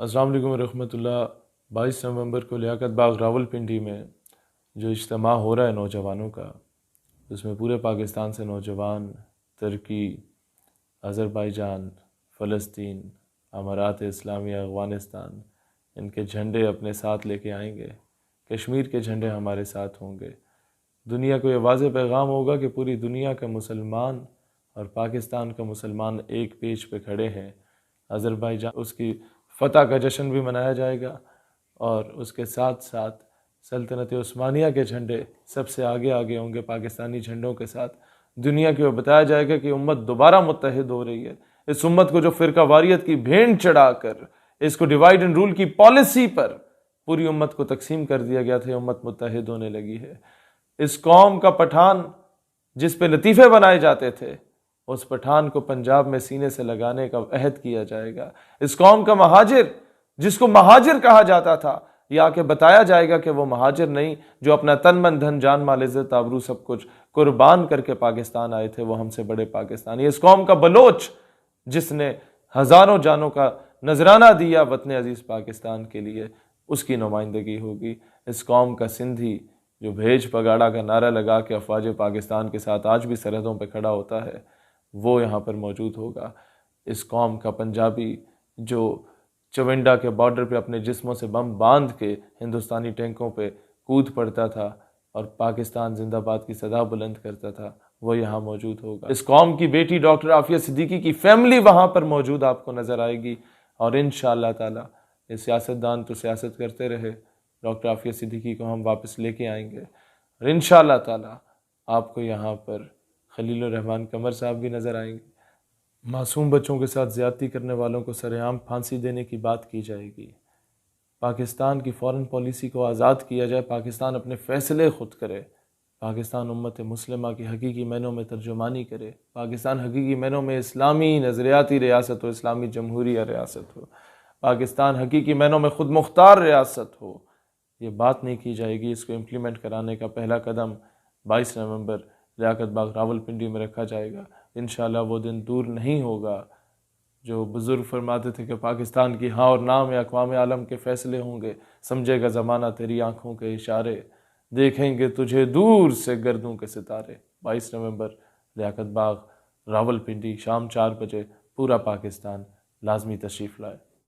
السلام علیکم ورحمۃ اللہ۔ 22 نومبر کو لیاقت باغ راولپنڈی میں جو اجتماع ہو رہا ہے نوجوانوں کا، اس میں پورے پاکستان سے نوجوان ترکی، آذربائیجان، فلسطین، امارات اسلامیہ، افغانستان، ان کے جھنڈے اپنے ساتھ لے کے آئیں گے۔ کشمیر کے جھنڈے ہمارے ساتھ ہوں گے۔ دنیا کو یہ واضح پیغام ہوگا کہ پوری دنیا کا مسلمان اور پاکستان کا مسلمان ایک پیج پہ کھڑے ہیں۔ آذربائیجان اس کی فتح کا جشن بھی منایا جائے گا، اور اس کے ساتھ ساتھ سلطنت عثمانیہ کے جھنڈے سب سے آگے آگے ہوں گے پاکستانی جھنڈوں کے ساتھ۔ دنیا کو بتایا جائے گا کہ امت دوبارہ متحد ہو رہی ہے۔ اس امت کو جو فرقہ واریت کی بھینٹ چڑھا کر، اس کو ڈیوائیڈ اینڈ رول کی پالیسی پر پوری امت کو تقسیم کر دیا گیا تھا، امت متحد ہونے لگی ہے۔ اس قوم کا پٹھان جس پہ لطیفے بنائے جاتے تھے، اس پٹھان کو پنجاب میں سینے سے لگانے کا عہد کیا جائے گا۔ اس قوم کا مہاجر جس کو مہاجر کہا جاتا تھا، یہ آ کے بتایا جائے گا کہ وہ مہاجر نہیں، جو اپنا تن من دھن جان مال عزت آبرو سب کچھ قربان کر کے پاکستان آئے تھے، وہ ہم سے بڑے پاکستانی۔ اس قوم کا بلوچ جس نے ہزاروں جانوں کا نذرانہ دیا وطن عزیز پاکستان کے لیے، اس کی نمائندگی ہوگی۔ اس قوم کا سندھی جو بھیج پگاڑا کا نعرہ لگا کے افواج پاکستان کے ساتھ آج بھی سرحدوں پہ کھڑا ہوتا ہے، وہ یہاں پر موجود ہوگا۔ اس قوم کا پنجابی جو چونڈا کے بارڈر پہ اپنے جسموں سے بم باندھ کے ہندوستانی ٹینکوں پہ کود پڑتا تھا اور پاکستان زندہ باد کی صدا بلند کرتا تھا، وہ یہاں موجود ہوگا۔ اس قوم کی بیٹی ڈاکٹر عافیہ صدیقی کی فیملی وہاں پر موجود آپ کو نظر آئے گی، اور انشاءاللہ تعالی یہ سیاستدان تو سیاست کرتے رہے، ڈاکٹر عافیہ صدیقی کو ہم واپس لے کے آئیں گے، اور انشاءاللہ تعالی آپ کو یہاں پر خلیل الرحمن قمر صاحب بھی نظر آئیں گے۔ معصوم بچوں کے ساتھ زیادتی کرنے والوں کو سر عام پھانسی دینے کی بات کی جائے گی۔ پاکستان کی فورن پالیسی کو آزاد کیا جائے، پاکستان اپنے فیصلے خود کرے، پاکستان امت مسلمہ کی حقیقی معنوں میں ترجمانی کرے، پاکستان حقیقی معنوں میں اسلامی نظریاتی ریاست ہو، اسلامی جمہوریہ ریاست ہو، پاکستان حقیقی معنوں میں خود مختار ریاست ہو۔ یہ بات نہیں کی جائے گی۔ اس کو امپلیمنٹ کرانے کا پہلا قدم 22 نومبر لیاقت باغ راولپنڈی میں رکھا جائے گا۔ انشاءاللہ وہ دن دور نہیں ہوگا جو بزرگ فرماتے تھے کہ پاکستان کی ہاں اور نام میں اقوام عالم کے فیصلے ہوں گے، سمجھے گا زمانہ تیری آنکھوں کے اشارے، دیکھیں گے تجھے دور سے گردوں کے ستارے۔ 22 نومبر لیاقت باغ راولپنڈی، شام 4 بجے، پورا پاکستان لازمی تشریف لائے۔